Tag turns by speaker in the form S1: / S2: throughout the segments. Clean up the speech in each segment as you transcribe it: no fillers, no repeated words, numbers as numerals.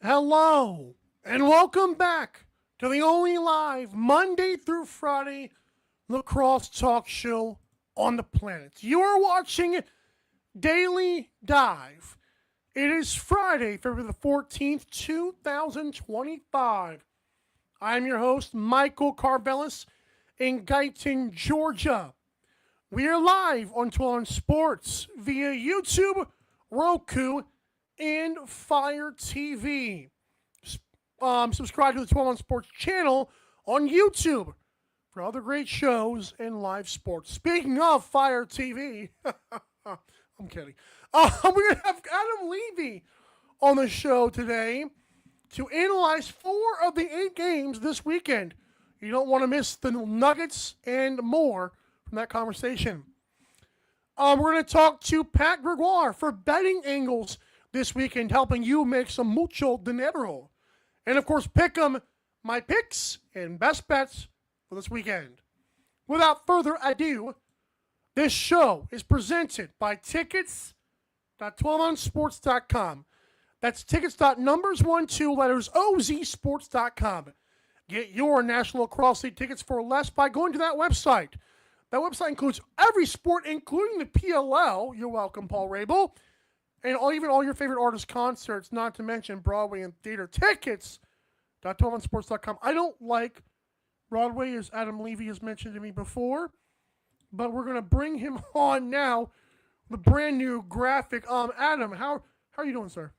S1: Hello, and welcome back to the only live Monday through Friday lacrosse talk show on the planet. You are watching Daily Dive. It is Friday, February the 14th, 2025. I'm your host, Michael Carvelis, in Guyton, Georgia. We are live on 12 Sports via YouTube, Roku, and Fire TV. Subscribe to the 12 Sports channel on YouTube for other great shows and live sports. Speaking of Fire TV, I'm kidding. We're going to have Adam Levi on the show today to analyze 4 of the 8 games this weekend. You don't want to miss the Nuggets and more from that conversation. We're going to talk to Pat Gregoire for betting angles this weekend, helping you make some mucho dinero. And of course, pick 'em, my picks and best bets for this weekend. Without further ado, this show is presented by tickets.12onsports.com. That's tickets.numbers12letters OZsports.com. Get your National Lacrosse League tickets for less by going to that website. That website includes every sport, including the PLL. You're welcome, Paul Rabel. And even all your favorite artists' concerts, not to mention Broadway and theater tickets. .12onsports.com. I don't like Broadway, as Adam Levi has mentioned to me before, but we're going to bring him on now with a brand new graphic. Adam, how are you doing, sir?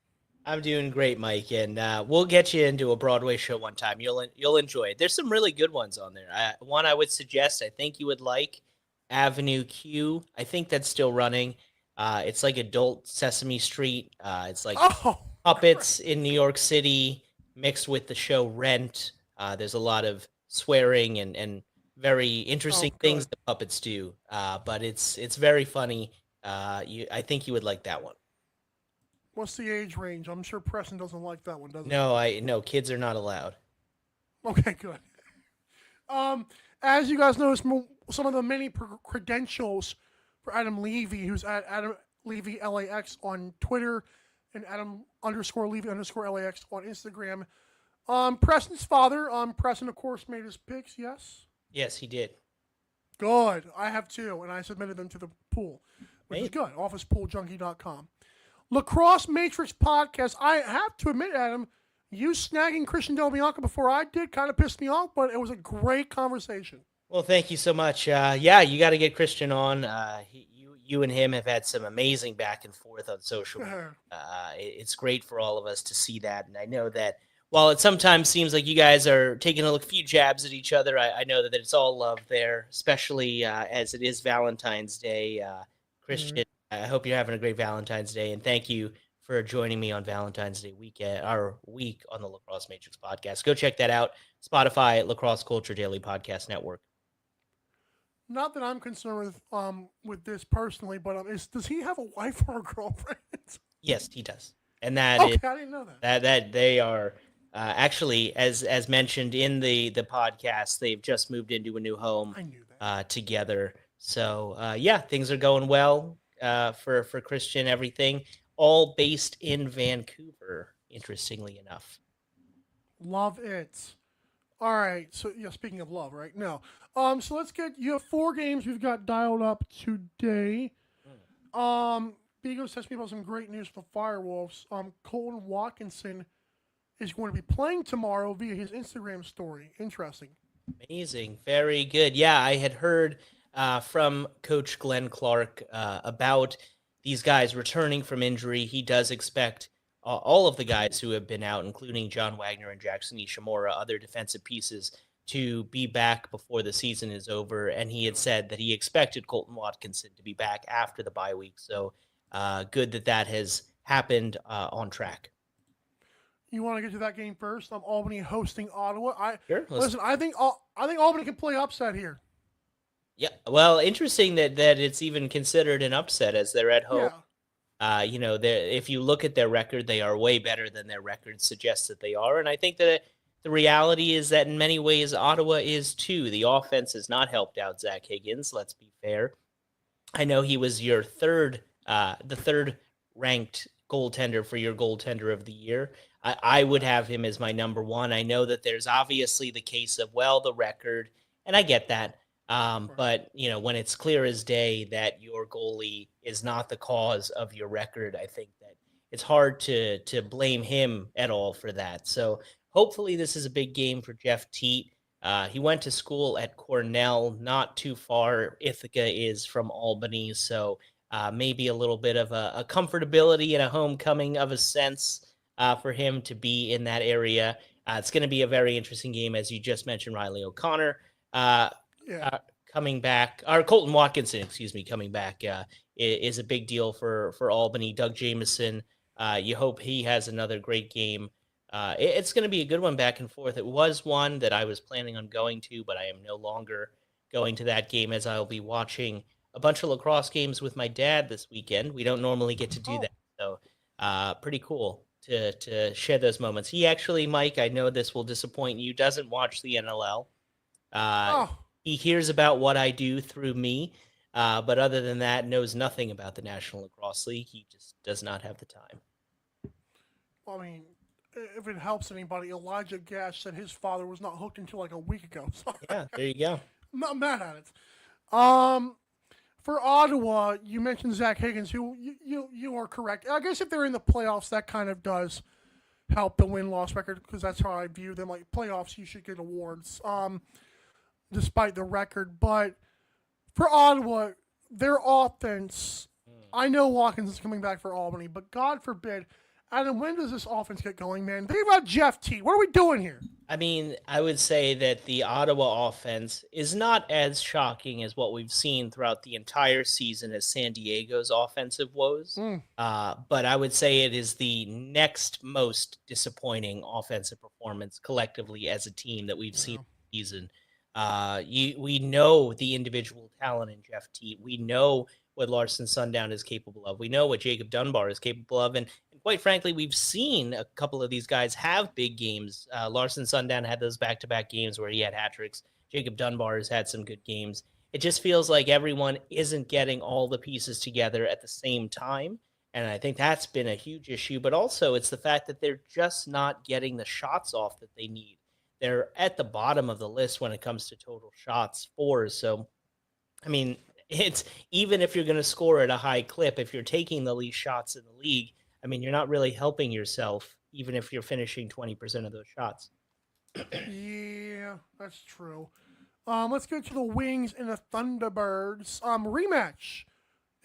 S2: I'm doing great, Mike, and we'll get you into a Broadway show one time. You'll enjoy it. There's some really good ones on there. One I would suggest, I think you would like, Avenue Q. I think that's still running. It's like adult Sesame Street. It's like puppets in New York City mixed with the show Rent. There's a lot of swearing and very interesting things the puppets do. But it's very funny. I think you would like that one.
S1: What's the age range? I'm sure Preston doesn't like that one, does he?
S2: No, kids are not allowed.
S1: Okay, good. As you guys notice, some of the many credentials for Adam Levi, who's at Adam Levi LAX on Twitter and Adam_Levi_LAX on Instagram. Preston's father, Preston, of course, made his picks, yes?
S2: Yes, he did.
S1: Good. I have too, and I submitted them to the pool, which is good. OfficePoolJunkie.com. Lacrosse Matrix Podcast. I have to admit, Adam, you snagging Christian Del Bianco before I did kind of pissed me off, but it was a great conversation.
S2: Well, thank you so much. Yeah, you got to get Christian on. You and him have had some amazing back and forth on social media. It's great for all of us to see that, and I know that while it sometimes seems like you guys are taking a few jabs at each other, I know that it's all love there, especially as it is Valentine's Day. Christian, I hope you're having a great Valentine's Day, and thank you for joining me on Valentine's Day weekend, our week on the Lacrosse Matrix Podcast. Go check that out. Spotify, Lacrosse Culture Daily Podcast Network.
S1: Not that I'm concerned with this personally, but does he have a wife or a girlfriend?
S2: Yes, he does, and that
S1: I didn't know that.
S2: That they are actually, as mentioned in the podcast, they've just moved into a new home.
S1: I knew that.
S2: Together. So yeah, things are going well for Christian. Everything all based in Vancouver. Interestingly enough,
S1: love it. All right, so yeah, speaking of love, right? No. So let's you have 4 games we've got dialed up today. Beagles tells me about some great news for the Firewolves. Colton Watkinson is going to be playing tomorrow via his Instagram story. Interesting.
S2: Amazing. Very good. Yeah, I had heard from Coach Glenn Clark about these guys returning from injury. He does expect all of the guys who have been out, including John Wagner and Jackson Ishimura, other defensive pieces, to be back before the season is over. And he had said that he expected Colton Watkinson to be back after the bye week. So good that has happened on track.
S1: You want to get to that game first? Albany hosting Ottawa.
S2: Sure.
S1: Listen, I think Albany can play upset here.
S2: Yeah. Well, interesting that it's even considered an upset as they're at home. Yeah. If you look at their record, they are way better than their record suggests that they are. And I think that the reality is that in many ways, Ottawa is too. The offense has not helped out Zach Higgins. Let's be fair. I know he was your the third ranked goaltender for your goaltender of the year, I would have him as my number one. I know that there's obviously the case of, well, the record, and I get that. But, when it's clear as day that your goalie is not the cause of your record, I think that it's hard to blame him at all for that. So hopefully this is a big game for Jeff Teat. He went to school at Cornell, not too far. Ithaca is from Albany, so maybe a little bit of a comfortability and a homecoming of a sense for him to be in that area. It's going to be a very interesting game, as you just mentioned. Riley O'Connor coming back, or Colton Watkinson, excuse me, coming back is a big deal for Albany. Doug Jameson, you hope he has another great game. It's going to be a good one back and forth. It was one that I was planning on going to, but I am no longer going to that game, as I'll be watching a bunch of lacrosse games with my dad this weekend. We don't normally get to do that, so pretty cool to share those moments. He actually, Mike, I know this will disappoint you, doesn't watch the NLL. He hears about what I do through me, but other than that, knows nothing about the National Lacrosse League. He just does not have the time.
S1: Well, I mean, if it helps anybody, Elijah Gash said his father was not hooked until like a week ago. So
S2: yeah, there you go.
S1: I'm not mad at it. For Ottawa, you mentioned Zach Higgins, who you are correct. I guess if they're in the playoffs, that kind of does help the win-loss record, because that's how I view them. Like, playoffs, you should get awards, despite the record. But for Ottawa, their offense, I know Watkins is coming back for Albany, but God forbid, Adam, when does this offense get going, man? Think about Jeff Teat. What are we doing here?
S2: I mean, I would say that the Ottawa offense is not as shocking as what we've seen throughout the entire season as San Diego's offensive woes. But I would say it is the next most disappointing offensive performance collectively as a team that we've seen this season. We know the individual talent in Jeff Teat. We know what Larson Sundown is capable of. We know what Jacob Dunbar is capable of. And quite frankly, we've seen a couple of these guys have big games. Larson Sundown had those back-to-back games where he had hat tricks. Jacob Dunbar has had some good games. It just feels like everyone isn't getting all the pieces together at the same time. And I think that's been a huge issue. But also it's the fact that they're just not getting the shots off that they need. They're at the bottom of the list when it comes to total shots for. So, I mean, it's even if you're going to score at a high clip, if you're taking the least shots in the league, I mean, you're not really helping yourself, even if you're finishing 20% of those shots.
S1: Yeah, that's true. Let's go to the Wings and the Thunderbirds rematch.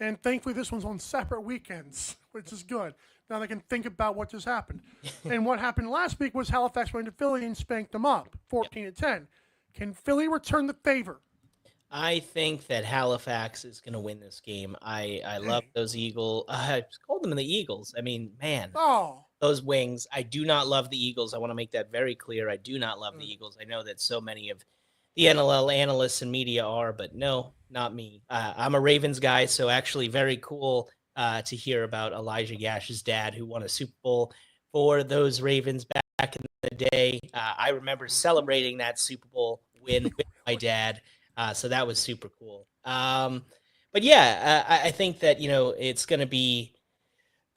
S1: And thankfully, this one's on separate weekends, which is good. Now they can think about what just happened. And what happened last week was Halifax went to Philly and spanked them up, 14-10. Can Philly return the favor?
S2: I think that Halifax is going to win this game. I love those Eagles. I called them the Eagles. I mean, man, those Wings. I do not love the Eagles. I want to make that very clear. I do not love the Eagles. I know that so many of the NLL analysts and media are, but no, not me. I'm a Ravens guy, so actually very cool to hear about Elijah Gash's dad, who won a Super Bowl for those Ravens back in the day. I remember celebrating that Super Bowl win with my dad. So that was super cool. But yeah, I think that, it's going to be,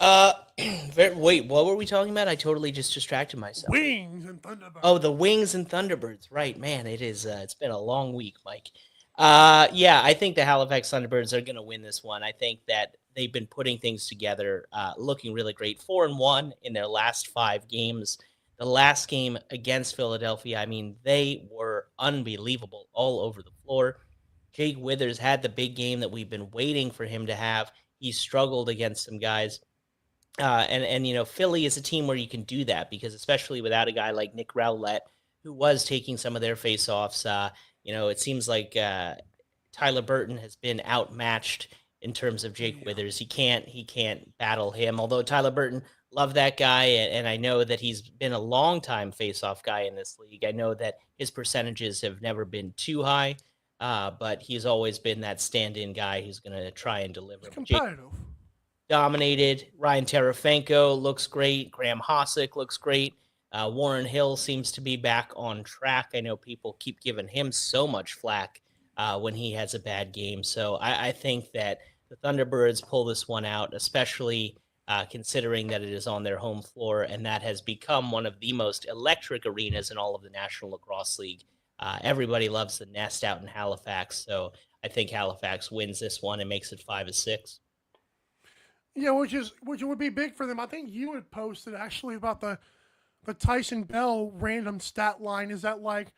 S2: wait, what were we talking about? I totally just distracted myself.
S1: Wings and Thunderbirds.
S2: Oh, the Wings and Thunderbirds. Right, man. It is, it's been a long week, Mike. Yeah, I think the Halifax Thunderbirds are going to win this one. I think that they've been putting things together, looking really great. 4-1 in their last 5 games. The last game against Philadelphia, I mean, they were unbelievable all over the floor. Jake Withers had the big game that we've been waiting for him to have. He struggled against some guys. And Philly is a team where you can do that, because especially without a guy like Nick Rowlett, who was taking some of their face-offs, it seems like Tyler Burton has been outmatched in terms of Jake Withers. He can't battle him, although Tyler Burton, love that guy, and I know that he's been a long-time face-off guy in this league. I know that his percentages have never been too high, but he's always been that stand-in guy who's going to try and deliver.
S1: Competitive.
S2: Dominated. Ryan Terefenko looks great. Graham Hossack looks great. Warren Hill seems to be back on track. I know people keep giving him so much flack when he has a bad game. So I think that the Thunderbirds pull this one out, especially considering that it is on their home floor, and that has become one of the most electric arenas in all of the National Lacrosse League. Everybody loves the Nest out in Halifax, so I think Halifax wins this one and makes it 5-6.
S1: Yeah, which would be big for them. I think you had posted actually about the Tyson Bell random stat line. Is that like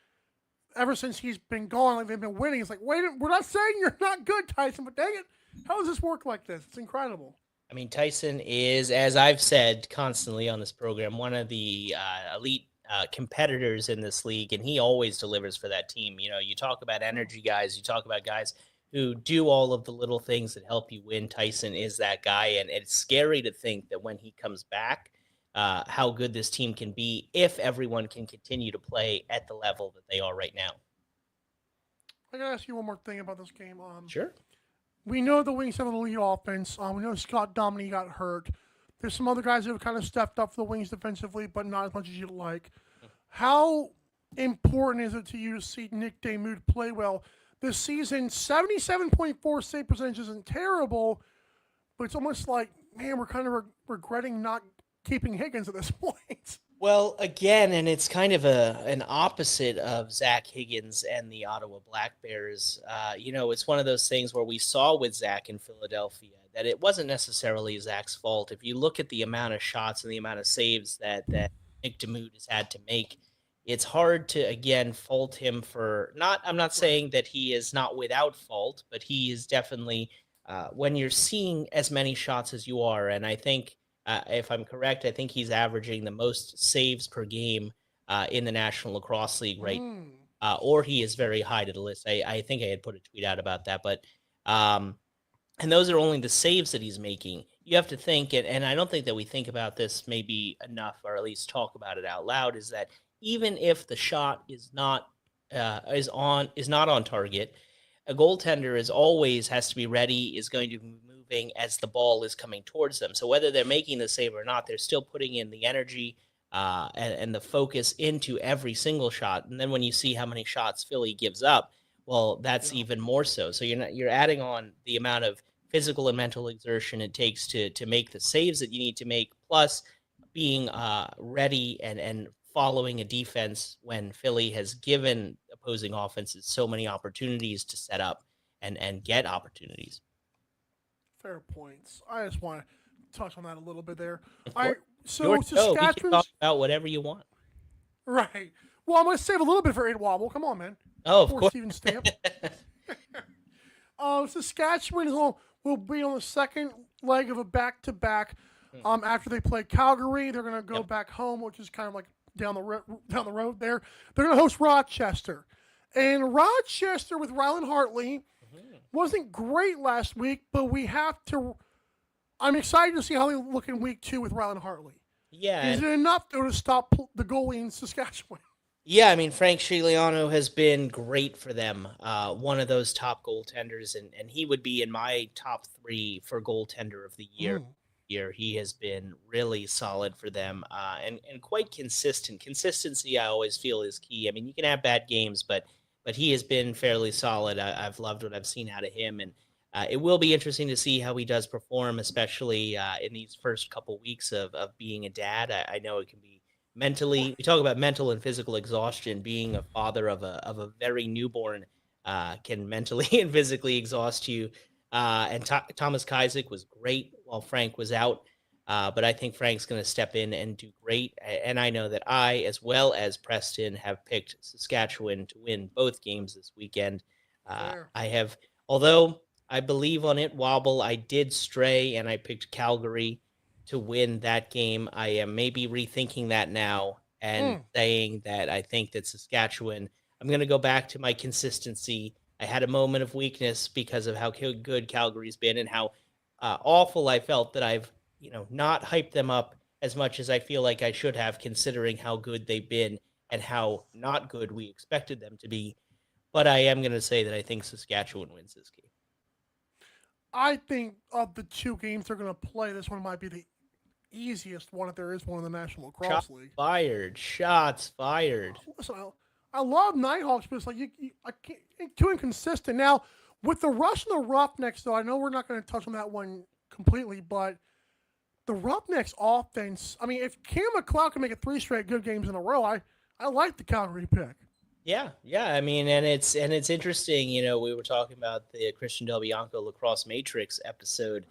S1: ever since he's been gone, like they've been winning? It's like, wait, we're not saying you're not good, Tyson, but dang it, how does this work like this? It's incredible.
S2: I mean, Tyson is, as I've said constantly on this program, one of the elite competitors in this league, and he always delivers for that team. You know, you talk about energy guys, you talk about guys who do all of the little things that help you win. Tyson is that guy, and it's scary to think that when he comes back, how good this team can be if everyone can continue to play at the level that they are right now.
S1: I gotta ask you one more thing about this game.
S2: Sure.
S1: We know the Wings have an elite offense. We know Scott Dominy got hurt. There's some other guys who have kind of stepped up for the Wings defensively, but not as much as you'd like. How important is it to you to see Nick Damude play well this season? 77.4 save percentage isn't terrible, but it's almost like, man, we're kind of regretting not keeping Higgins at this point.
S2: Well, again, and it's kind of an opposite of Zach Higgins and the Ottawa Black Bears. You know, it's one of those things where we saw with Zach in Philadelphia that it wasn't necessarily Zach's fault. If you look at the amount of shots and the amount of saves that Nick Damude has had to make, it's hard to, again, fault him for not. I'm not saying that he is not without fault, but he is definitely, when you're seeing as many shots as you are, and I think, if I'm correct, I think he's averaging the most saves per game in the National Lacrosse League, right? Or he is very high to the list. I think I had put a tweet out about that, but and those are only the saves that he's making. You have to think, and I don't think that we think about this maybe enough, or at least talk about it out loud, is that even if the shot is not on target, a goaltender is always has to be ready, is going to be moving as the ball is coming towards them. So whether they're making the save or not, they're still putting in the energy and the focus into every single shot. And then when you see how many shots Philly gives up, well, that's even more so. So you're adding on the amount of physical and mental exertion it takes to make the saves that you need to make, plus being ready and following a defense when Philly has given opposing offenses so many opportunities to set up and get opportunities.
S1: Fair points. I just want to touch on that a little bit there.
S2: So
S1: Saskatchewan,
S2: you can talk about whatever you want.
S1: Right. Well, I'm going to save a little bit for Aid Wobble. Come on, man.
S2: Oh, of course.
S1: Steven Stamp. Saskatchewan will be on the second leg of a back-to-back. After they play Calgary, they're going to go back home, which is kind of like down the road there. They're going to host Rochester. And Rochester with Rylan Hartley wasn't great last week, but I'm excited to see how they look in week 2 with Rylan Hartley.
S2: Yeah.
S1: Is it enough, though, to stop the goalie in Saskatchewan?
S2: Yeah, I mean, Frank Scigliano has been great for them. One of those top goaltenders, and he would be in my top 3 for goaltender of the year. He has been really solid for them and quite consistent. Consistency, I always feel, is key. I mean, you can have bad games, but he has been fairly solid. I've loved what I've seen out of him, and it will be interesting to see how he does perform, especially in these first couple weeks of being a dad. I know it can be mentally. We talk about mental and physical exhaustion. Being a father of a very newborn can mentally and physically exhaust you. And Thomas Kaisick was great while Frank was out. But I think Frank's going to step in and do great. And I know that I, as well as Preston, have picked Saskatchewan to win both games this weekend. I have, although I believe on it, Wobble, I did stray and I picked Calgary to win that game. I am maybe rethinking that now and saying that I think that Saskatchewan, I'm going to go back to my consistency. I had a moment of weakness because of how good Calgary's been and how awful I felt that I've, not hyped them up as much as I feel like I should have, considering how good they've been and how not good we expected them to be. But I am going to say that I think Saskatchewan wins this game.
S1: I think of the 2 games they're going to play, this one might be the easiest one if there is one in the National Lacrosse League.
S2: Shots fired.
S1: Listen, I love Nighthawks, but it's like I can't, too inconsistent. Now, with the Rush and the Roughnecks, though, I know we're not going to touch on that one completely, but the Roughnecks offense, I mean, if Cam McLeod can make it 3 straight good games in a row, I like the Calgary pick.
S2: Yeah. I mean, and it's interesting. We were talking about the Christian Del Bianco lacrosse matrix episode.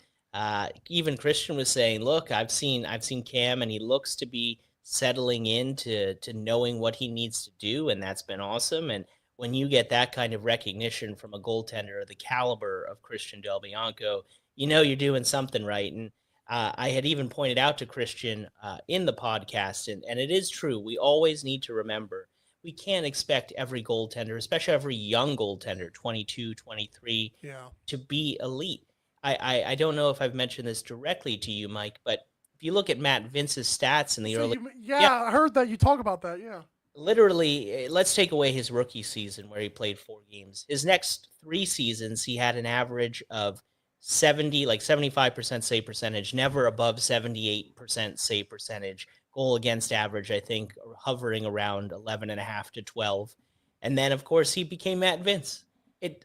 S2: Even Christian was saying, "Look, I've seen Cam, and he looks to be settling into to knowing what he needs to do, and that's been awesome." And when you get that kind of recognition from a goaltender of the caliber of Christian Del Bianco, you're doing something right. And I had even pointed out to Christian in the podcast, and it is true. We always need to remember we can't expect every goaltender, especially every young goaltender, 22, 23,
S1: Yeah.
S2: to be elite. I don't know if I've mentioned this directly to you, Mike, but if you look at Matt Vince's stats in the
S1: So
S2: early,
S1: yeah,
S2: yeah,
S1: I heard that you talk about that. Yeah.
S2: literally, let's take away his rookie season where he played 4 games. His next 3 seasons, he had an average of 75% save percentage, never above 78% save percentage. Goal against average, I think, hovering around 11 and a half to 12. And then, of course, he became Matt Vince.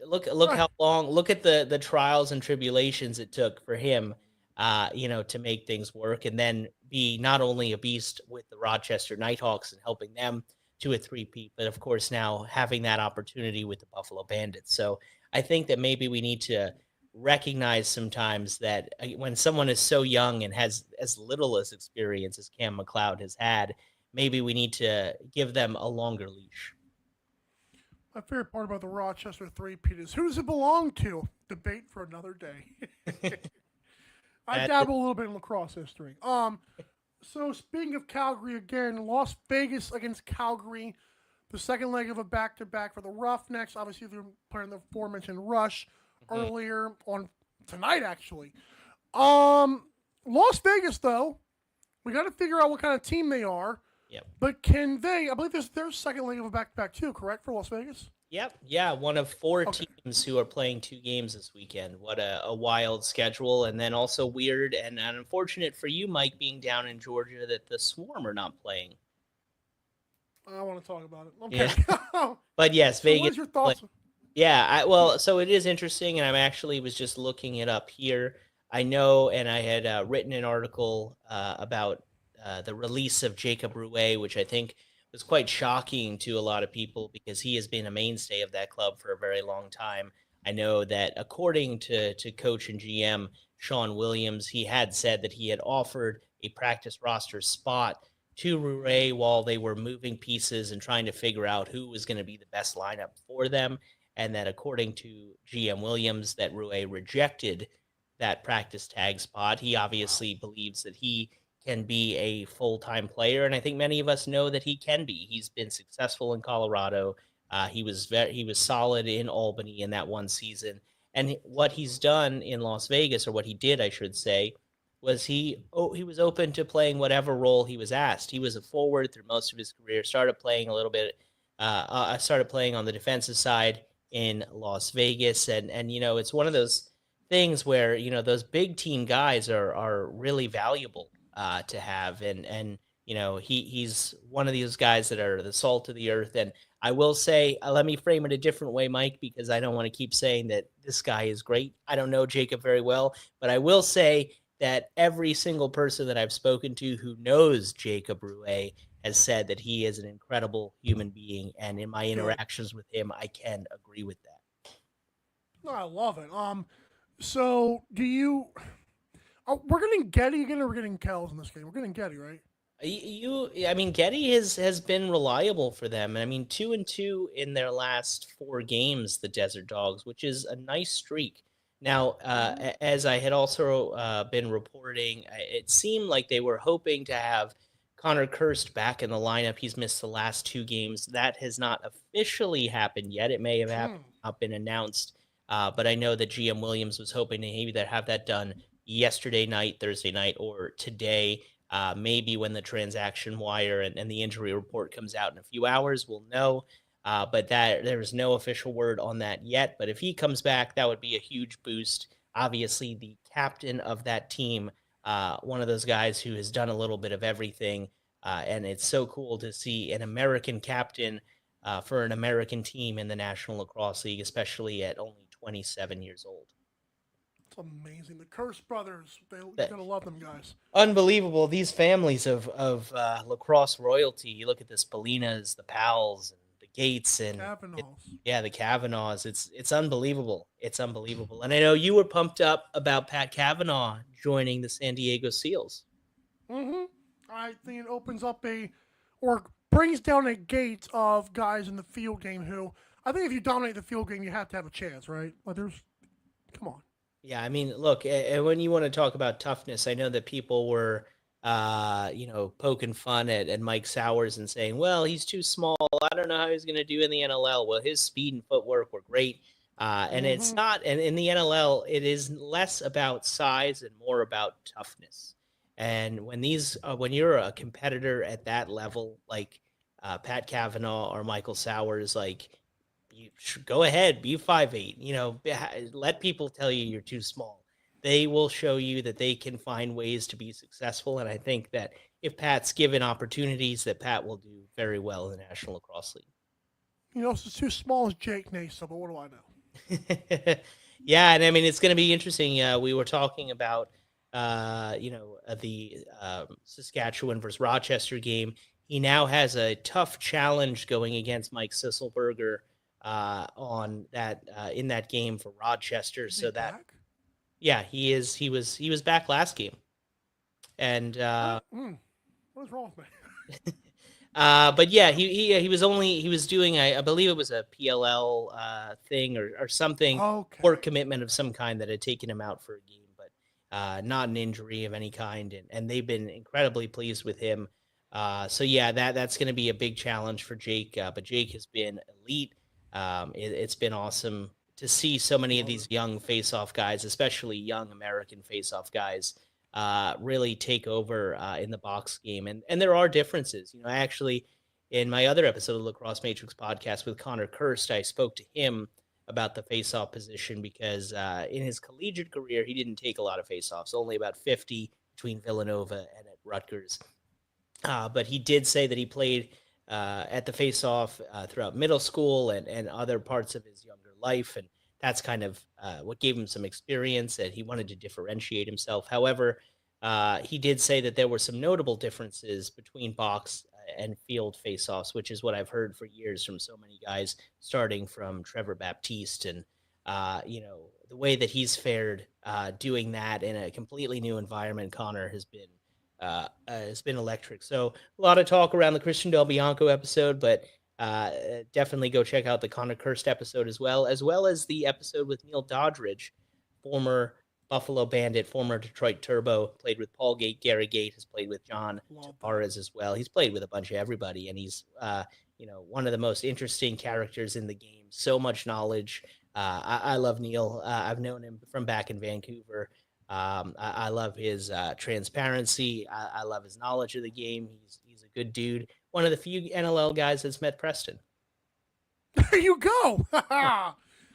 S2: Look
S1: Right.
S2: how long. Look at the trials and tribulations it took for him, to make things work, and then be not only a beast with the Rochester Nighthawks and helping them to a three-peat, but of course now having that opportunity with the Buffalo Bandits. So I think that maybe we need to recognize sometimes that when someone is so young and has as little as experience as Cam McLeod has had, maybe we need to give them a longer leash.
S1: My favorite part about the Rochester three-peat is who does it belong to? Debate for another day. I
S2: That-
S1: dabble a little bit in lacrosse history. So speaking of Calgary again, Las Vegas against Calgary, the second leg of a back-to-back for the Roughnecks. Obviously, they're playing the aforementioned Rush
S2: Mhm.
S1: earlier on tonight, actually. Las Vegas though, we got to figure out what kind of team they are.
S2: Yep.
S1: But can they? I believe this is their second leg of a back-to-back too. Correct for Las Vegas.
S2: Yep. Yeah. One of four
S1: Okay.
S2: teams who are playing 2 games this weekend. What a wild schedule. And then also weird and unfortunate for you, Mike, being down in Georgia, that the Swarm are not playing.
S1: I want to talk about it.
S2: Yeah.
S1: Okay.
S2: But yes,
S1: So,
S2: Vegas.
S1: what is your thoughts?
S2: Yeah, well, so it is interesting, and I'm actually was just looking it up here. I know, and I had written an article about the release of Jacob Rouet, which I think was quite shocking to a lot of people because he has been a mainstay of that club for a very long time. I know that according to coach and GM Sean Williams, he had said that he had offered a practice roster spot to Rouet while they were moving pieces and trying to figure out who was going to be the best lineup for them, and that according to GM Williams, that Rouet rejected that practice tag spot. He obviously believes that he can be a full-time player, and I think many of us know that he can be. He's been successful in Colorado. He was solid in Albany in that one season, and what he's done in Las Vegas, or what he did, I should say, was he was open to playing whatever role he was asked. He was a forward through most of his career. Started playing a little bit. Started playing on the defensive side in Las Vegas, and it's one of those things where those big team guys are really valuable to have, and he's one of these guys that are the salt of the earth. And I will say, let me frame it a different way, Mike, because I don't want to keep saying that this guy is great. I don't know Jacob very well, but I will say that every single person that I've spoken to who knows Jacob Rouet has said that he is an incredible human being, and in my
S1: Good.
S2: interactions with him, I can agree with that.
S1: No, I love it. So do you? We're getting Getty again, or we're getting Kells in this game? We're getting Getty, right?
S2: I mean, Getty has been reliable for them. I mean, 2-2 in their last 4 games, the Desert Dogs, which is a nice streak. Now, as I had also been reporting, it seemed like they were hoping to have Connor Kirst back in the lineup. He's missed the last 2 games. That has not officially happened yet. It may have not been announced, but I know that GM Williams was hoping to either have that done yesterday night, Thursday night, or today. Maybe when the transaction wire and the injury report comes out in a few hours, we'll know. But there's no official word on that yet. But if he comes back, that would be a huge boost. Obviously, the captain of that team, one of those guys who has done a little bit of everything. And it's so cool to see an American captain for an American team in the National Lacrosse League, especially at only 27 years old.
S1: It's amazing. The Curse brothers. You're
S2: That-
S1: gonna love them guys.
S2: Unbelievable. These families of lacrosse royalty. You look at the Spalinas, the Powells, and the Gates, and
S1: Kavanaughs.
S2: yeah, the Kavanaughs. It's unbelievable. It's unbelievable. And I know you were pumped up about Pat Cavanaugh joining the San Diego Seals.
S1: Mm-hmm. I think it opens up or brings down a gate of guys in the field game who, I think if you dominate the field game, you have to have a chance, right? Like come on.
S2: Yeah, I mean, look, and when you want to talk about toughness, I know that people were, poking fun at Mike Sowers and saying, well, he's too small. I don't know how he's going to do in the NLL. Well, his speed and footwork were great. And it's not, and in the NLL, it is less about size and more about toughness. And when you're a competitor at that level, like Pat Cavanaugh or Michael Sowers, like, you go ahead, be 5'8", let people tell you you're too small. They will show you that they can find ways to be successful. And I think that if Pat's given opportunities, that Pat will do very well in the National Lacrosse League.
S1: It's too small as Jake Nasa, but what do I
S2: know? Yeah, and I mean, it's going to be interesting. We were talking about, the Saskatchewan versus Rochester game. He now has a tough challenge going against Mike Sisselberger on that in that game for Rochester. So that,
S1: back?
S2: Yeah, he is. He was back last game, and
S1: what's wrong with me?
S2: but yeah, he was doing I believe it was a PLL thing or something, work commitment of some kind that had taken him out for a game, but not an injury of any kind, and they've been incredibly pleased with him. So yeah, that's going to be a big challenge for Jake. But Jake has been elite. It's been awesome to see so many of these young face-off guys, especially young American face-off guys, really take over in the box game. And there are differences. I actually, in my other episode of Lacrosse Matrix podcast with Connor Kirst, I spoke to him about the face-off position because in his collegiate career, he didn't take a lot of face-offs, only about 50 between Villanova and at Rutgers. But he did say that he played at the face-off throughout middle school and other parts of his younger life. And that's kind of what gave him some experience, that he wanted to differentiate himself. However, he did say that there were some notable differences between box and field face-offs, which is what I've heard for years from so many guys, starting from Trevor Baptiste. And, the way that he's fared doing that in a completely new environment, Connor, has been electric. So a lot of talk around the Christian Del Bianco episode, but definitely go check out the Connor Kirst episode as well as the episode with Neil Doddridge, former Buffalo Bandit, former Detroit Turbo, played with Paul Gate, Gary Gate, has played with John Tavares as well. He's played with a bunch of everybody, and he's one of the most interesting characters in the game. So much knowledge. I love Neil. I've known him from back in Vancouver. I love his transparency. I love his knowledge of the game. He's a good dude. One of the few NLL guys that's met Preston.
S1: There you go.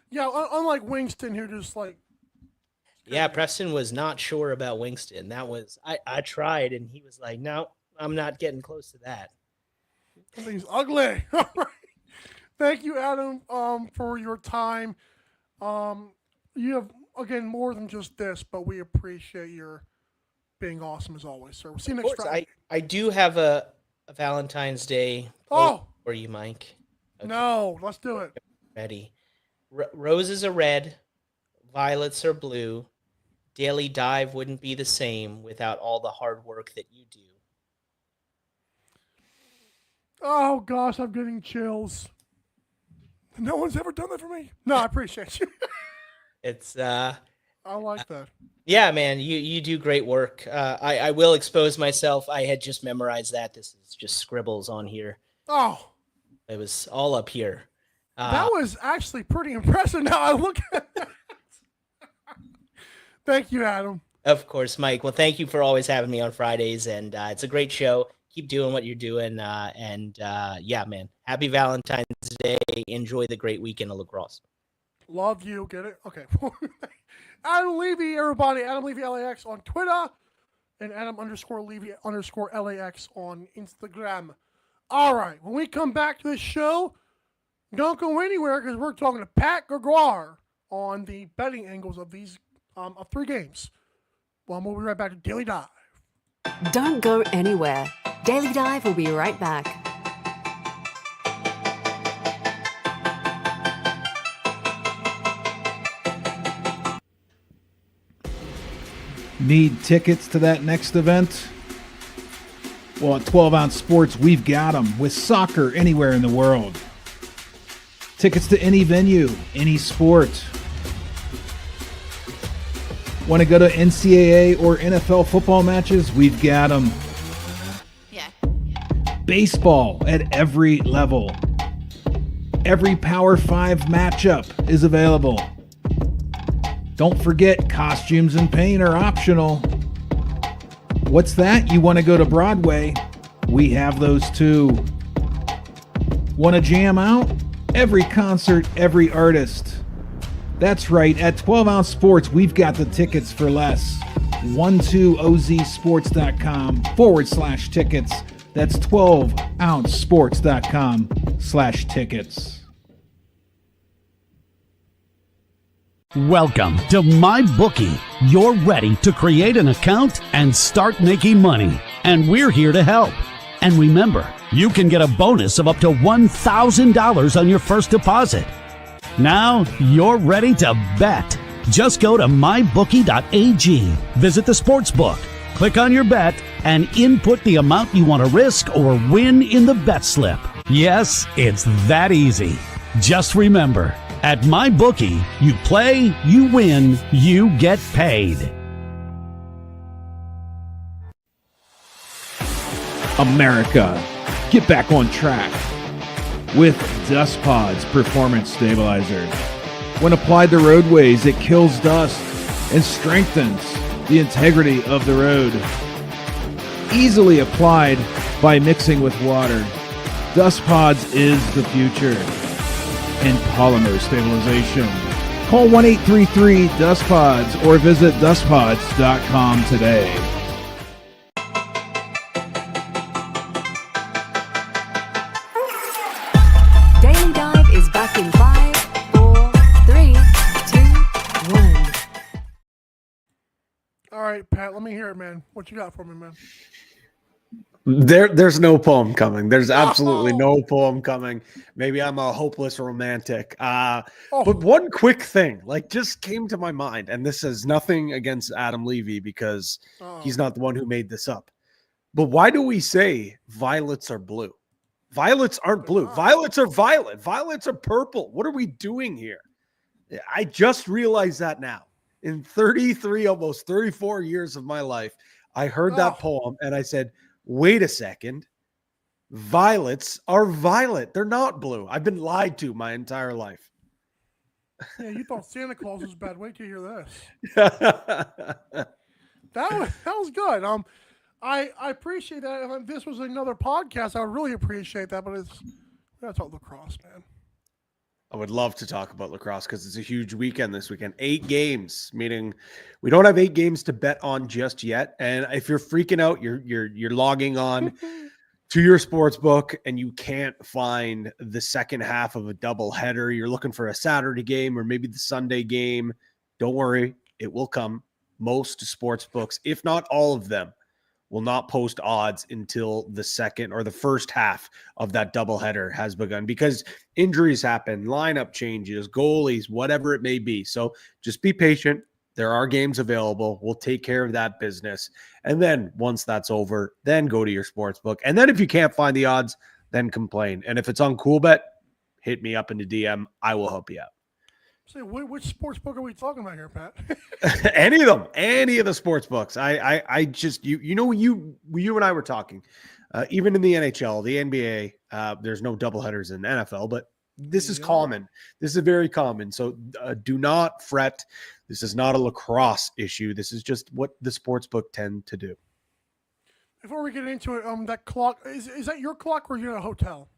S1: Yeah, unlike Winston, who just like.
S2: Yeah, Preston was not sure about Winston. That was I tried, and he was like, "No, I'm not getting close to that."
S1: Something's ugly. All right. Thank you, Adam, for your time. You have, again, more than just this, but we appreciate your being awesome as always, sir. We'll see you next Friday.
S2: I do have a Valentine's Day for you, Mike.
S1: Okay. No, let's do it.
S2: Ready. Roses are red, violets are blue. Daily Dive wouldn't be the same without all the hard work that you do.
S1: Oh, gosh, I'm getting chills. No one's ever done that for me. No, I appreciate you.
S2: It's
S1: I like that.
S2: Yeah, man, you do great work. I will expose myself. I had just memorized that. This is just scribbles on here.
S1: Oh,
S2: it was all up here.
S1: That was actually pretty impressive. Now I look at that. Thank you, Adam.
S2: Of course, Mike. Well, thank you for always having me on Fridays, and it's a great show. Keep doing what you're doing, yeah, man. Happy Valentine's Day. Enjoy the great weekend of lacrosse.
S1: Love you. Get it? Okay. Adam Levy, everybody. Adam Levy LAX on Twitter and Adam_Levy_LAX on Instagram. All right. When we come back to the show, don't go anywhere because we're talking to Pat Gregoire on the betting angles of these of 3 games. Well, we'll be right back to Daily Dive.
S3: Don't go anywhere. Daily Dive will be right back.
S4: Need tickets to that next event? Well, at 12 Ounce Sports, we've got them with soccer anywhere in the world. Tickets to any venue, any sport. Want to go to NCAA or NFL football matches? We've got them.
S5: Yeah.
S4: Baseball at every level. Every Power 5 matchup is available. Don't forget, costumes and paint are optional. What's that? You want to go to Broadway? We have those too. Want to jam out? Every concert, every artist. That's right, at 12 Ounce Sports, we've got the tickets for less. 12ozsports.com/tickets. That's 12ouncesports.com/tickets.
S6: Welcome to MyBookie. You're ready to create an account and start making money. And we're here to help. And remember, you can get a bonus of up to $1,000 on your first deposit. Now you're ready to bet. Just go to mybookie.ag, visit the sportsbook, click on your bet, and input the amount you want to risk or win in the bet slip. Yes, it's that easy. Just remember, at MyBookie, you play, you win, you get paid.
S4: America, get back on track with Dust Pods Performance Stabilizer. When applied to roadways, it kills dust and strengthens the integrity of the road. Easily applied by mixing with water. Dust Pods is the future in polymer stabilization. Call 1-833-DUST-PODS or visit dustpods.com today.
S3: Daily Dive is back in 5, 4, 3, 2, 1.
S1: All right, Pat, let me hear it, man. What you got for me, man?
S7: There's no poem coming. There's absolutely no poem coming. Maybe I'm a hopeless romantic. But one quick thing, just came to my mind, and this is nothing against Adam Levi because he's not the one who made this up. But why do we say violets are blue? Violets aren't blue. Violets are violet. Violets are purple. What are we doing here? I just realized that now. In 33, almost 34 years of my life, I heard that poem and I said, wait a second. Violets are violet. They're not blue. I've been lied to my entire life.
S1: Yeah, you thought Santa Claus was bad. Wait till you hear this. That was good. I appreciate that. If this was another podcast, I would really appreciate that. But we gotta talk lacrosse, man.
S7: I would love to talk about lacrosse because it's a huge weekend this weekend. 8 games, meaning we don't have 8 games to bet on just yet. And if you're freaking out, you're logging on to your sports book and you can't find the second half of a double header. You're looking for a Saturday game or maybe the Sunday game. Don't worry, it will come. Most sports books, if not all of them, will not post odds until the second or the first half of that doubleheader has begun because injuries happen, lineup changes, goalies, whatever it may be. So just be patient. There are games available. We'll take care of that business. And then once that's over, then go to your sports book. And then if you can't find the odds, then complain. And if it's on CoolBet, hit me up in the DM. I will help you out.
S1: Say, which sports book are we talking about here, Pat?
S7: Any of them, any of the sports books. I just, you and I were talking, even in the NHL, the NBA, there's no doubleheaders in NFL, but this is common. This is very common. So do not fret. This is not a lacrosse issue. This is just what the sports book tend to do.
S1: Before we get into it, that clock, is that your clock or are you in a hotel?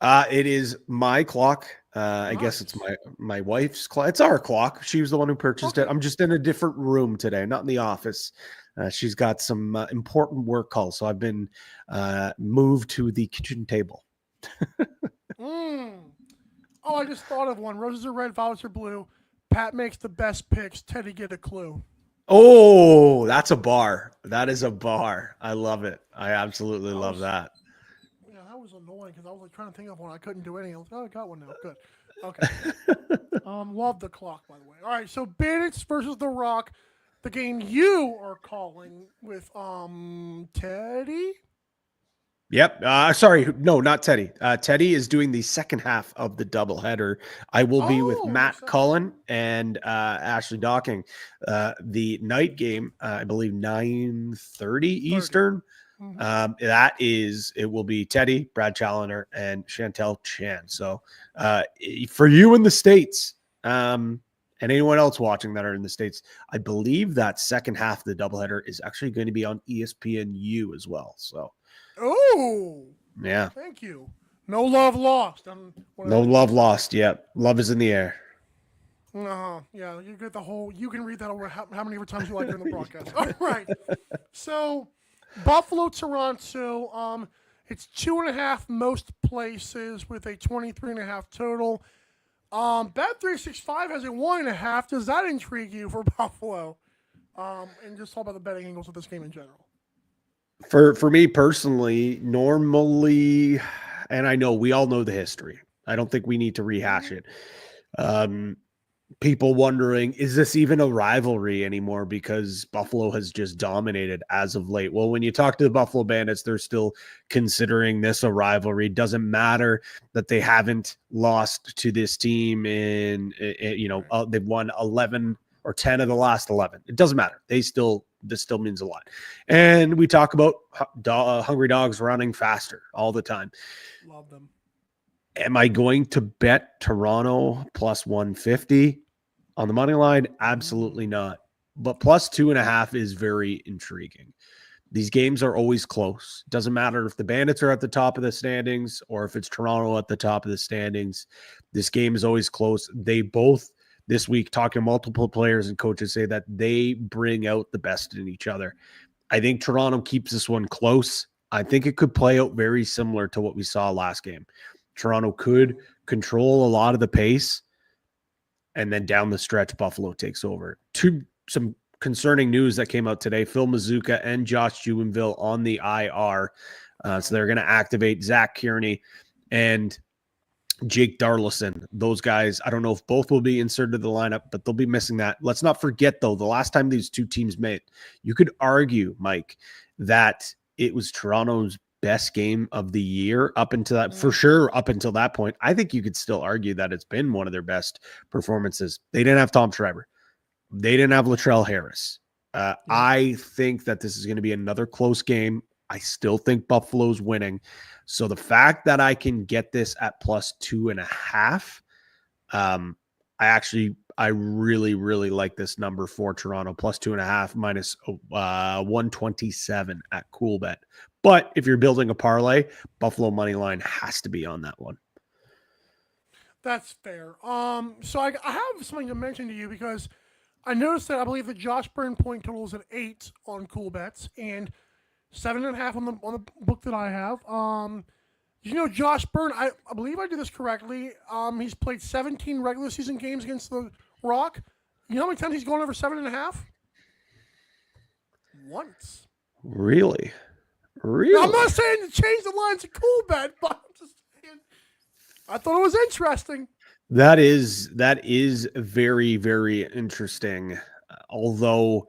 S7: It is my clock. I guess it's my wife's clock. It's our clock. She was the one who purchased it. I'm just in a different room today, not in the office. She's got some important work calls, so I've been moved to the kitchen table.
S1: Oh, I just thought of one. Roses are red, violets are blue. Pat makes the best picks, Teddy get a clue.
S7: Oh, that's a bar. That is a bar. I love it. I absolutely love that.
S1: Yeah, that was annoying because I was like trying to think of one. I couldn't do anything. I was like, oh, I got one now. Good. Okay. Love the clock, by the way. All right, so Bandits versus The Rock, the game you are calling with Teddy.
S7: Yep. Sorry. No, not Teddy. Teddy is doing the second half of the doubleheader. I will be with Matt Cullen and Ashley Docking. The night game, I believe 9:30 Eastern. Mm-hmm. It will be Teddy, Brad Challoner, and Chantel Chan. So for you in the States, and anyone else watching that are in the States, I believe that second half of the doubleheader is actually going to be on ESPNU as well. So.
S1: Oh,
S7: yeah.
S1: Thank you. No love lost.
S7: No love lost yet. Love is in the air.
S1: Yeah, you get the whole. You can read that over how many times you like during the broadcast. All right. So, Buffalo, Toronto. It's 2.5 most places with a 23.5 total. Bet365 has a 1.5. Does that intrigue you for Buffalo? And just talk about the betting angles of this game in general.
S7: For me personally, normally, and I know we all know the history. I don't think we need to rehash it. People wondering, is this even a rivalry anymore because Buffalo has just dominated as of late? Well, when you talk to the Buffalo Bandits, they're still considering this a rivalry. Doesn't matter that they haven't lost to this team they've won 11 or 10 of the last 11. It doesn't matter. This still means a lot. And we talk about hungry dogs running faster all the time.
S1: Love them.
S7: Am I going to bet Toronto plus 150 on the money line? Absolutely not. But plus 2.5 is very intriguing. These games are always close. Doesn't matter if the Bandits are at the top of the standings or if it's Toronto at the top of the standings. This game is always close. They both, this week, talking to multiple players and coaches, say that they bring out the best in each other. I think Toronto keeps this one close. I think it could play out very similar to what we saw last game. Toronto could control a lot of the pace, and then down the stretch, Buffalo takes over. Some concerning news that came out today. Phil Mazuka and Josh Jubenville on the IR. So they're going to activate Zach Kearney and Jake Darlison. Those guys, I don't know if both will be inserted to the lineup, but they'll be missing that. Let's not forget, though, the last time these two teams met, you could argue, Mike, that it was Toronto's best game of the year up until that, for sure, up until that point. I think you could still argue that it's been one of their best performances. They didn't have Tom Schreiber. They didn't have Latrell Harris. I think that this is going to be another close game. I still think Buffalo's winning. So the fact that I can get this at plus 2.5, I really, really like this number for Toronto, plus 2.5 minus 127 at Coolbet. But if you're building a parlay, Buffalo money line has to be on that one.
S1: That's fair. So I have something to mention to you because I noticed that I believe the Josh Byrne point total is at 8 on Coolbets and 7.5 on the book that I have. You know, Josh Byrne, I believe I did this correctly. He's played 17 regular season games against the Rock. You know how many times he's gone over 7.5? Once.
S7: Really?
S1: Now, I'm not saying to change the line to Coolbet, but I'm just saying I thought it was interesting.
S7: That is very, very interesting. Although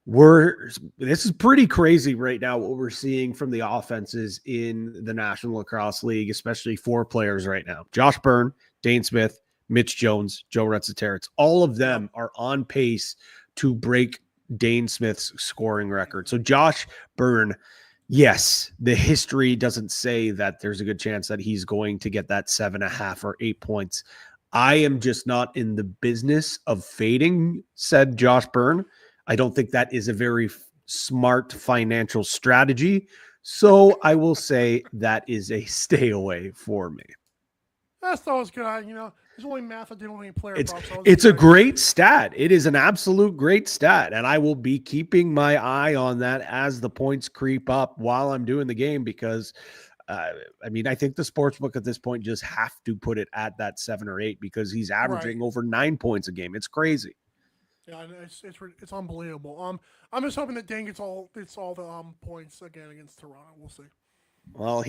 S7: this is pretty crazy right now what we're seeing from the offenses in the National Lacrosse League, especially 4 players right now. Josh Byrne, Dane Smith, Mitch Jones, Joe Retzeteritz. All of them are on pace to break Dane Smith's scoring record. So Josh Byrne, yes, the history doesn't say that there's a good chance that he's going to get that 7.5 or 8 points. I am just not in the business of fading said Josh Byrne. I don't think that is a very smart financial strategy. So I will say that is a stay away for me.
S1: That's always good. There's only math. I didn't want any player props.
S7: It's a great stat. It is an absolute great stat. And I will be keeping my eye on that as the points creep up while I'm doing the game because I mean, I think the sportsbook at this point just have to put it at that 7 or 8 because he's averaging over 9 points a game. It's crazy.
S1: Yeah, it's unbelievable. I'm just hoping that Dane gets all the points again against Toronto. We'll see.
S7: Well,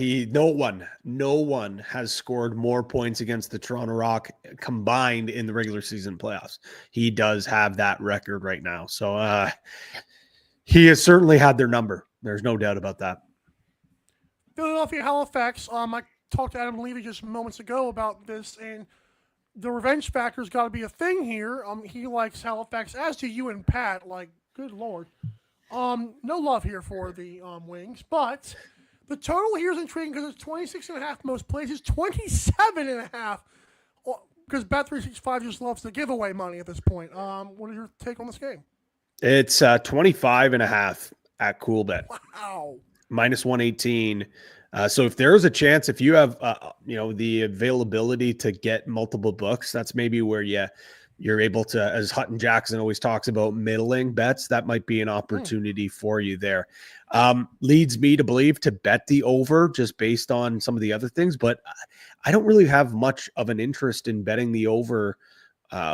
S7: no one has scored more points against the Toronto Rock combined in the regular season playoffs. He does have that record right now. So he has certainly had their number. There's no doubt about that.
S1: Philadelphia Halifax. I talked to Adam Levi just moments ago about this, and the revenge factor's got to be a thing here. He likes Halifax, as do you and Pat. Like, good Lord. No love here for the Wings, but the total here is intriguing because it's 26.5 most places, 27.5 because Bet365 just loves to give away money at this point. What is your take on this game?
S7: It's 25.5 at CoolBet.
S1: Wow.
S7: Minus 118. So if there is a chance, if you have, the availability to get multiple books, that's maybe where you're able to, as Hutton Jackson always talks about, middling bets. That might be an opportunity for you there. Leads me to believe to bet the over just based on some of the other things, but I don't really have much of an interest in betting the over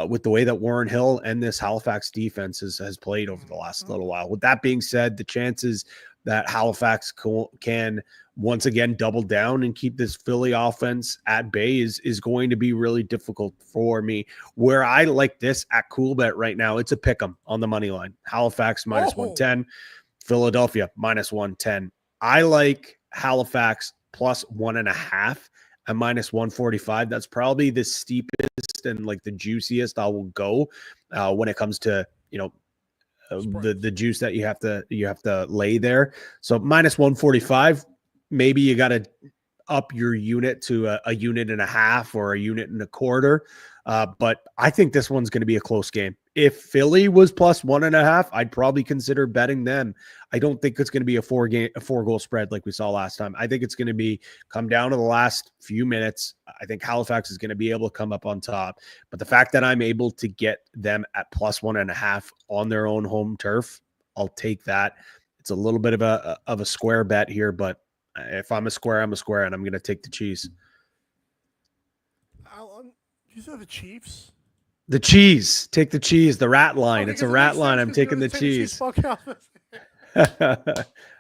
S7: with the way that Warren Hill and this Halifax defense has played over the last little while. With that being said, the chances that Halifax can once again double down and keep this Philly offense at bay is going to be really difficult for me. Where I like this at CoolBet right now, it's a pick 'em on the money line. Halifax minus 110, Philadelphia minus 110. I like Halifax plus 1.5 at minus 145. That's probably the steepest and like the juiciest I will go when it comes to, the juice that you have to lay there. So minus 145, maybe you got to up your unit to a unit and a half or a unit and a quarter. But I think this one's going to be a close game. If Philly was plus 1.5, I'd probably consider betting them. I don't think it's going to be a 4-goal spread like we saw last time. I think it's going to come down to the last few minutes. I think Halifax is going to be able to come up on top. But the fact that I'm able to get them at plus 1.5 on their own home turf, I'll take that. It's a little bit of a square bet here, but if I'm a square, I'm a square, and I'm going to take the cheese.
S1: You said the Chiefs?
S7: The cheese. Take the cheese. The rat line.
S1: Okay,
S7: it's a rat line. I'm taking the cheese.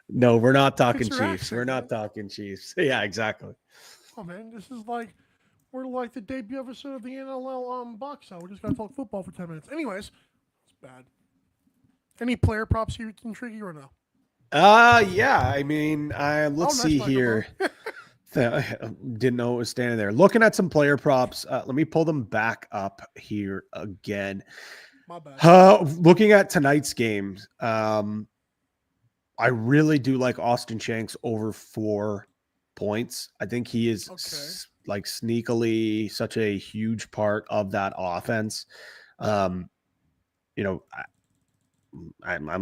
S7: No, we're not talking Chiefs. We're not talking Chiefs. Yeah, exactly.
S1: Oh, man, this is like, we're like the debut episode of the NLL box out. We're just going to talk football for 10 minutes. Anyways, it's bad. Any player props you intrigue you or no?
S7: Yeah. I mean, let's see here. Didn't know it was standing there. Looking at some player props. Let me pull them back up here again.
S1: My bad.
S7: Looking at tonight's games, I really do like Austin Shanks over 4 points. I think he is sneakily such a huge part of that offense. I'm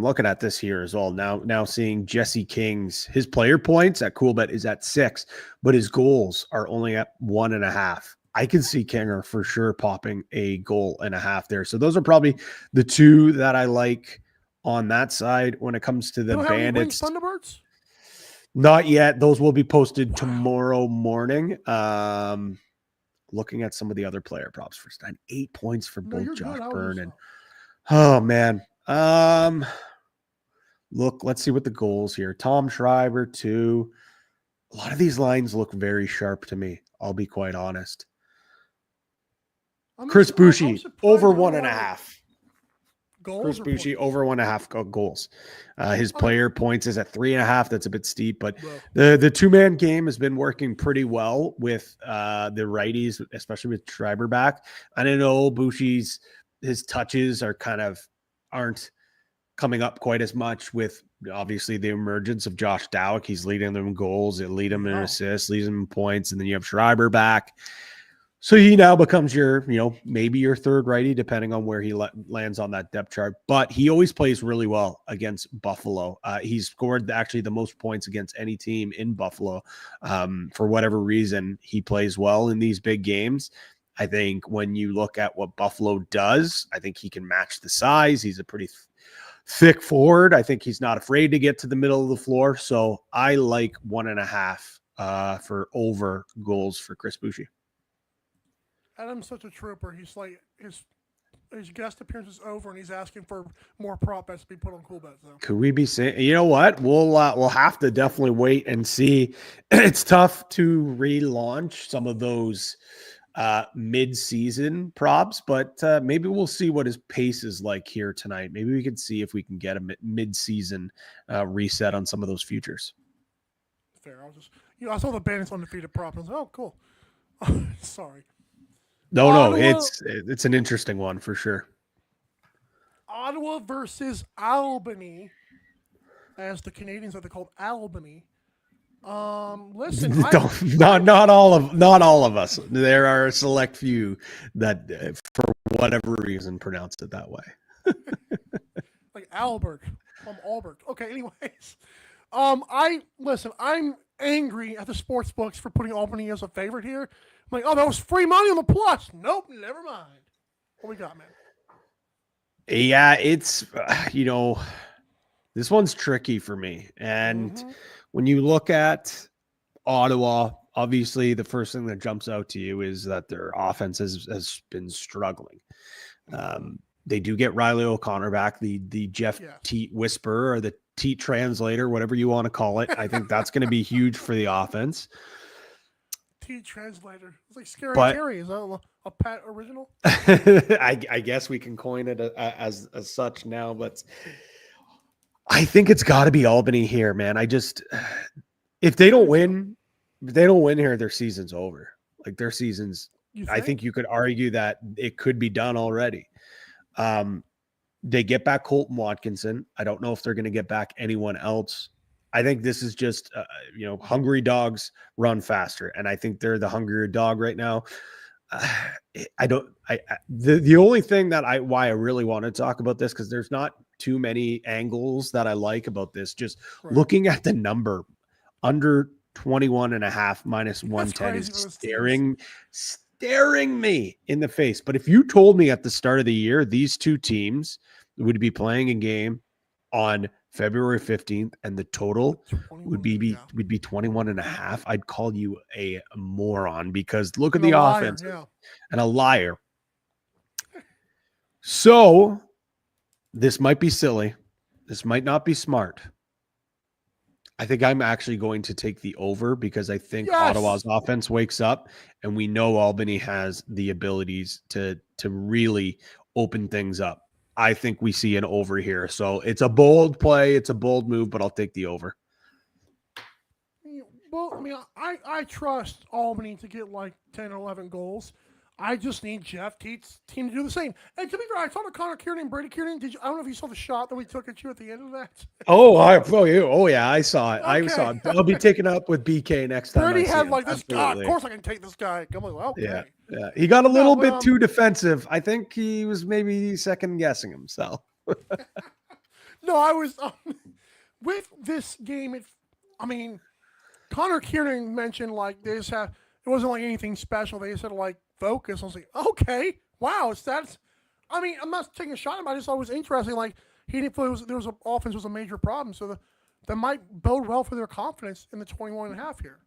S7: looking at this here as well. Now seeing Jesse King's, his player points at CoolBet is at 6, but his goals are only at 1.5. I can see Kinger for sure popping a goal and a half there. So those are probably the two that I like on that side. When it comes to the Bandits,
S1: Thunderbirds?
S7: Not yet. Those will be posted tomorrow morning. Looking at some of the other player props first. 8 points for both Josh Byrne and oh man. Look, let's see what the goals here. Tom Schreiber, 2. A lot of these lines look very sharp to me. I'll be quite honest. Chris Boucher, over 1.5. Chris Boucher, over 1.5 goals. His player points is at 3.5. That's a bit steep, but the two-man game has been working pretty well with the righties, especially with Schreiber back. I don't know, Boucher's, his touches aren't coming up quite as much with obviously the emergence of Josh Dowick. He's leading them in goals, it lead him in assists, leads him in points, and then you have Schreiber back. So he now becomes your, maybe your third righty, depending on where he lands on that depth chart. But he always plays really well against Buffalo. He's scored actually the most points against any team in Buffalo. For whatever reason, he plays well in these big games. I think when you look at what Buffalo does, I think he can match the size. He's a pretty thick forward. I think he's not afraid to get to the middle of the floor. So I like 1.5 for over goals for Chris Boucher.
S1: Adam's such a trooper. He's like his guest appearance is over, and he's asking for more prop bets to be put on cool bets. So.
S7: Could we be saying? You know what? We'll have to definitely wait and see. It's tough to relaunch some of those mid-season props, but maybe we'll see what his pace is like here tonight. Maybe we can see if we can get a mid-season reset on some of those futures.
S1: Fair. I saw the Bandits undefeated prop. I was like, oh, cool. Sorry.
S7: No, it's an interesting one for sure.
S1: Ottawa versus Albany, as the Canadians are called Albany. Listen,
S7: not all of us. There are a select few that, for whatever reason, pronounce it that way.
S1: Like Albert from Albert. Okay, anyways, I'm angry at the sports books for putting Albany as a favorite here. I'm like, oh, that was free money on the plus. Nope, never mind. What we got, man?
S7: Yeah, it's this one's tricky for me. And when you look at Ottawa, obviously the first thing that jumps out to you is that their offense has been struggling. They do get Riley O'Connor back, the Jeff Teat whisperer or the Teat translator, whatever you want to call it. I think that's going to be huge for the offense.
S1: Teat translator. It's like Scary
S7: But-
S1: Terry. Is that a Pat original?
S7: I guess we can coin it as such now, but I think it's got to be Albany here, man. If they don't win here, their season's over. Like their season's, I think you could argue that it could be done already. They get back Colton Watkinson. I don't know if they're going to get back anyone else. I think this is just, hungry dogs run faster. And I think they're the hungrier dog right now. The only thing why I really want to talk about this, because there's not too many angles that I like about this, just looking at the number under 21.5 minus 110 is staring me in the face. But if you told me at the start of the year, these two teams would be playing a game on February 15th and the total would be 21.5, I'd call you a moron, because look at the offense and a liar. So this might be silly. This might not be smart. I think I'm actually going to take the over, because I think Ottawa's offense wakes up, and we know Albany has the abilities to really open things up. I think we see an over here. So it's a bold play. It's a bold move, but I'll take the over.
S1: Well, I mean, I trust Albany to get like 10 or 11 goals. I just need Jeff Teat's team to do the same. And to be fair, I saw Connor Kiernan and Brady Kiernan. I don't know if you saw the shot that we took at you at the end of that.
S7: Yeah, I saw it. Okay. I saw it. I'll be taking it up with BK next time.
S1: Brady had like this guy. Of course I can take this guy. I'm like, well, okay.
S7: Yeah. He got a little bit too defensive. I think he was maybe second guessing himself.
S1: No, I was with this game. Connor Kiernan mentioned like they just have. It wasn't like anything special. They just had to like focus. I was like, okay, wow, I'm not taking a shot at him. I just thought it was interesting. Like he didn't feel offense was a major problem. So that might bode well for their confidence in the 21.5 here.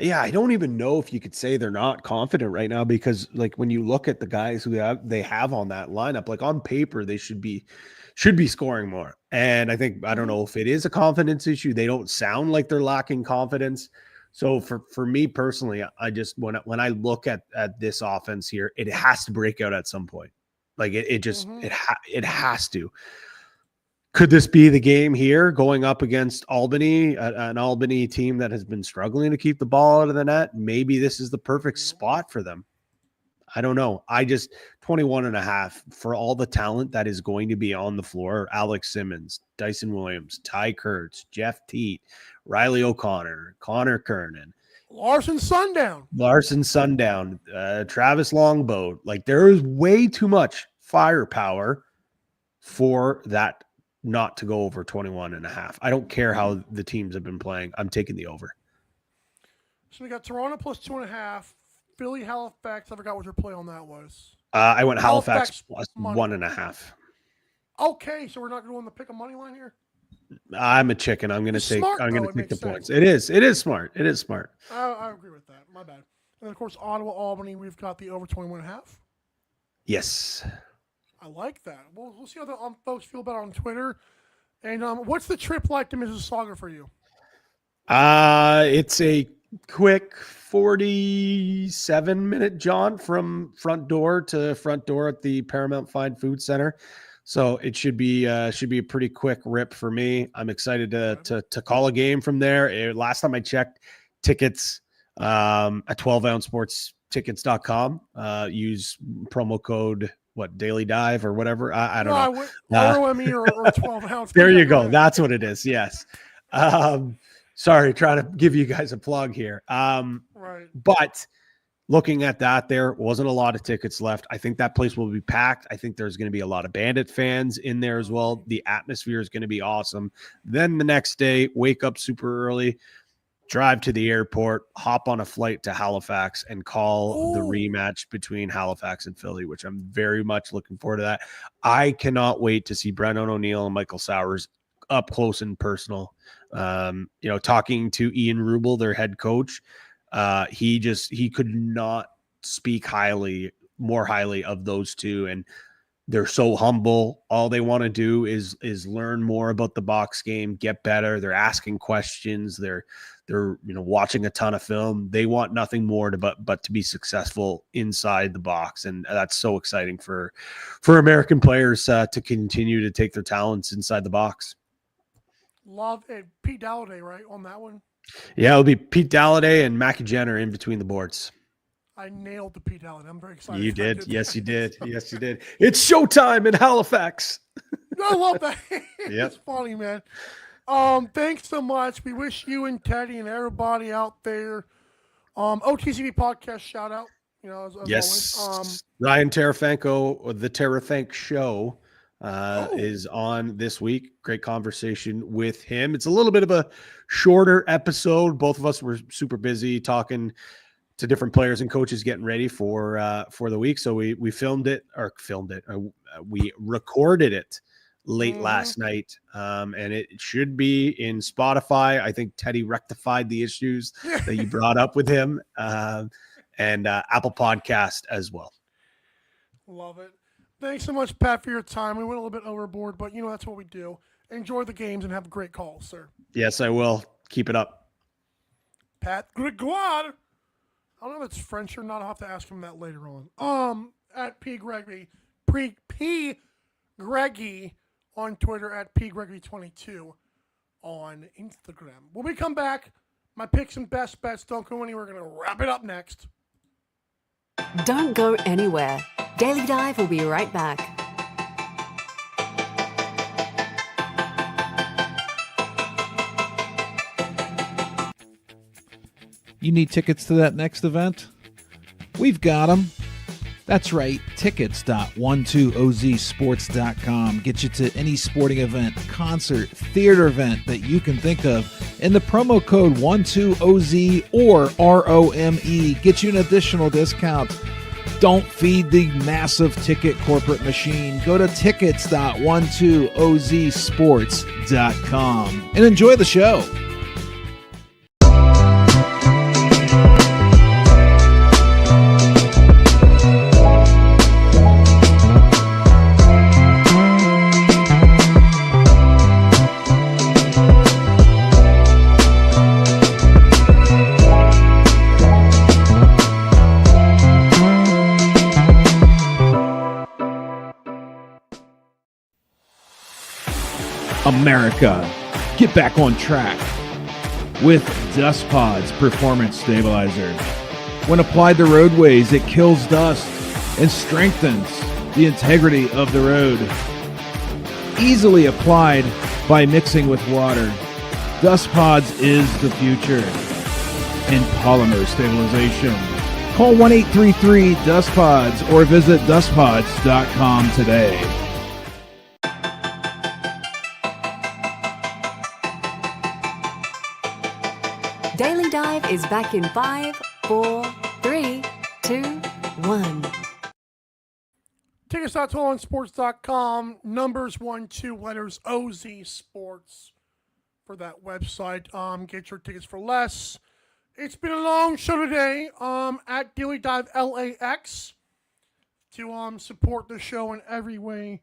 S1: Yeah,
S7: I don't even know if you could say they're not confident right now, because like when you look at the guys who they have on that lineup, like on paper they should be scoring more. And I don't know if it is a confidence issue. They don't sound like they're lacking confidence. So for me personally, I just when I look at this offense here, it has to break out at some point. Like it has to. Could this be the game here going up against Albany, an Albany team that has been struggling to keep the ball out of the net? Maybe this is the perfect spot for them. I don't know. 21.5 for all the talent that is going to be on the floor. Alex Simmons, Dyson Williams, Ty Kurtz, Jeff Teat, Riley O'Connor, Connor Kernan,
S1: Larson Sundown,
S7: Travis Longboat. Like there is way too much firepower for that not to go over 21.5. I don't care how the teams have been playing. I'm taking the over.
S1: So we got Toronto plus 2.5. Philly, Halifax. I forgot what your play on that was.
S7: I went Halifax plus 1.5.
S1: Okay, so we're not doing the pick a money line here?
S7: I'm a chicken. I'm gonna
S1: It's
S7: take.
S1: smart,
S7: I'm
S1: though.
S7: gonna
S1: It
S7: take the
S1: makes sense.
S7: points. It is. It is smart. It is smart.
S1: I agree with that. My bad. And of course, Ottawa, Albany, we've got the over 21.5.
S7: Yes.
S1: I like that. We'll see how the folks feel about it on Twitter. And what's the trip like to Mississauga for you?
S7: It's a quick 47-minute jaunt from front door to front door at the Paramount Fine Food Center. So it should be a pretty quick rip for me. I'm excited to call a game from there. Last time I checked, tickets at 12ouncesportstickets.com. Use promo code Daily Dive or whatever. I don't know.
S1: ROME or 12 ounce.
S7: There you go. That's what it is. Yes. Sorry, trying to give you guys a plug here.
S1: Right.
S7: But looking at that, there wasn't a lot of tickets left. I think that place will be packed. I think there's going to be a lot of Bandit fans in there as well. The atmosphere is going to be awesome. Then the next day, wake up super early, drive to the airport, hop on a flight to Halifax, and call the rematch between Halifax and Philly, which I'm very much looking forward to that. I cannot wait to see Brendan O'Neill and Michael Sowers up close and personal. Talking to Ian Rubel, their head coach, he could not speak more highly of those two. And they're so humble. All they want to do is learn more about the box game, get better. They're asking questions. They're watching a ton of film. They want nothing more but to be successful inside the box. And that's so exciting for American players to continue to take their talents inside the box.
S1: Love it. Pete Dalladay, right, on that one?
S7: Yeah, it'll be Pete Dalladay and Mackie Jenner in between the boards.
S1: I nailed the Pete Dalladay. I'm very excited.
S7: You did. Yes, you did. Yes, you did. It's showtime in Halifax.
S1: I love that.
S7: Yep.
S1: It's funny, man. Thanks so much. We wish you and Teddy and everybody out there. OTCB podcast shout out. As
S7: yes.
S1: always.
S7: Ryan Terafenko, the Terafenk Show, is on this week. Great conversation with him. It's a little bit of a shorter episode. Both of us were super busy talking to different players and coaches getting ready for the week. So we recorded it late last night. And it should be in Spotify. I think Teddy rectified the issues that you brought up with him, and Apple Podcast as well.
S1: Love it. Thanks so much, Pat, for your time. We went a little bit overboard, but that's what we do. Enjoy the games and have a great call, sir.
S7: Yes, I will. Keep it up.
S1: Pat Gregoire. I don't know if it's French or not. I'll have to ask him that later on. At P. Gregory, P. Greggy on Twitter, at P. Gregory22 on Instagram. When we come back, my picks and best bets. Don't go anywhere. We're going to wrap it up next.
S3: Don't go anywhere. Daily Dive will be right back.
S4: You need tickets to that next event? We've got them. That's right, tickets.12ozsports.com. Get you to any sporting event, concert, theater event that you can think of. And the promo code 12OZ or ROME gets you an additional discount. Don't feed the massive ticket corporate machine. Go to tickets.12ozsports.com and enjoy the show. America, get back on track with Dust Pods Performance Stabilizer. When applied to roadways, it kills dust and strengthens the integrity of the road. Easily applied by mixing with water, Dust Pods is the future in polymer stabilization. Call 1-833-DUST-PODS or visit dustpods.com today.
S3: Daily Dive is back in 5, 4, 3, 2, 1.
S1: Tickets.totalonsports.com, numbers 1, 2 letters, OZ Sports. for that website. Get your tickets for less. It's been a long show today. At Daily Dive LAX to support the show in every way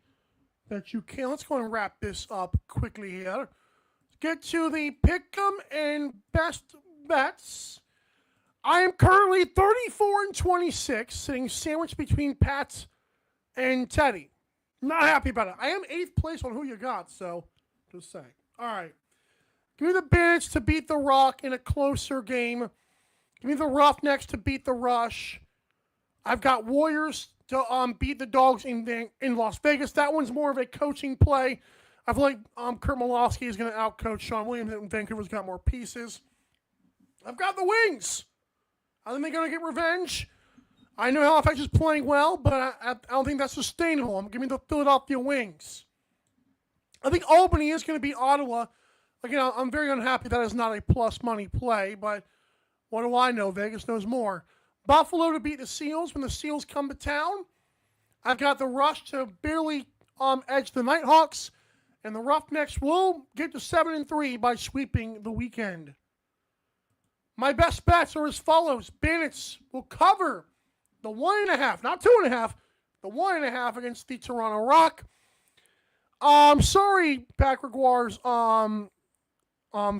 S1: that you can. Let's go and wrap this up quickly here. Let's get to the pick'em and best bets. I am currently 34-26, sitting sandwiched between Pat and Teddy. Not happy about it. I am 8th place on Who You Got, so just saying. All right. Give me the Bandits to beat the Rock in a closer game. Give me the Roughnecks to beat the Rush. I've got Warriors to beat the Dogs in Las Vegas. That one's more of a coaching play. I feel like Kurt Malofsky is going to outcoach Sean Williams, and Vancouver's got more pieces. I've got the Wings. I think they're going to get revenge. I know Halifax is playing well, but I don't think that's sustainable. I'm giving the Philadelphia Wings. I think Albany is going to beat Ottawa. Again, I'm very unhappy that is not a plus money play, but what do I know? Vegas knows more. Buffalo to beat the Seals when the Seals come to town. I've got the Rush to barely edge the Nighthawks, and the Roughnecks will get to 7-3 by sweeping the weekend. My best bets are as follows. Bandits will cover the 1.5, not 2.5, the 1.5 against the Toronto Rock. Sorry, Pat Gregoire's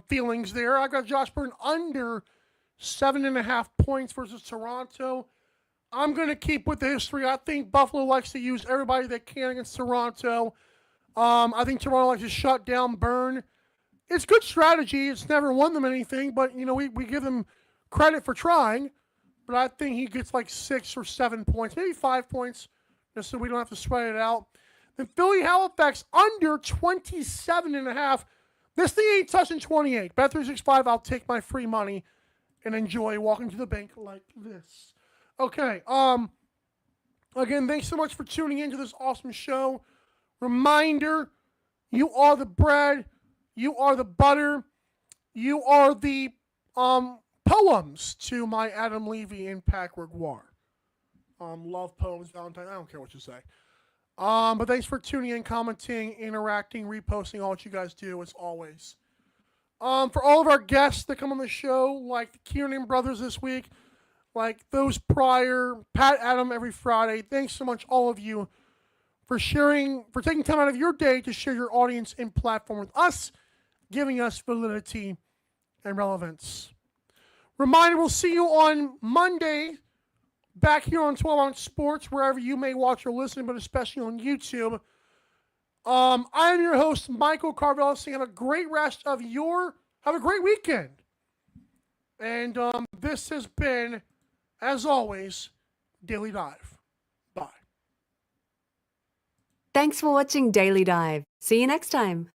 S1: feelings there. I got Josh Burton under 7.5 points versus Toronto. I'm going to keep with the history. I think Buffalo likes to use everybody they can against Toronto. I think Toronto likes to shut down Burn. It's good strategy. It's never won them anything, but, we give them credit for trying. But I think he gets like 6 or 7 points, maybe 5 points, just so we don't have to sweat it out. Then Philly Halifax under 27.5. This thing ain't touching 28. Bet365, I'll take my free money and enjoy walking to the bank like this. Okay. Again, thanks so much for tuning into this awesome show. Reminder, you are the bread. You are the butter. You are the poems to my Adam Levi and Pat Gregoire. Love poems, Valentine. I don't care what you say. But thanks for tuning in, commenting, interacting, reposting, all what you guys do as always. For all of our guests that come on the show, like the Kiernan brothers this week, like those prior, Pat, Adam every Friday. Thanks so much, all of you, for taking time out of your day to share your audience and platform with us, giving us validity and relevance. Reminder, we'll see you on Monday back here on 12 Ounce Sports, wherever you may watch or listen, but especially on YouTube. I am your host, Michael Carvello, saying have a great weekend. And this has been, as always, Daily Dive. Bye.
S3: Thanks for watching Daily Dive. See you next time.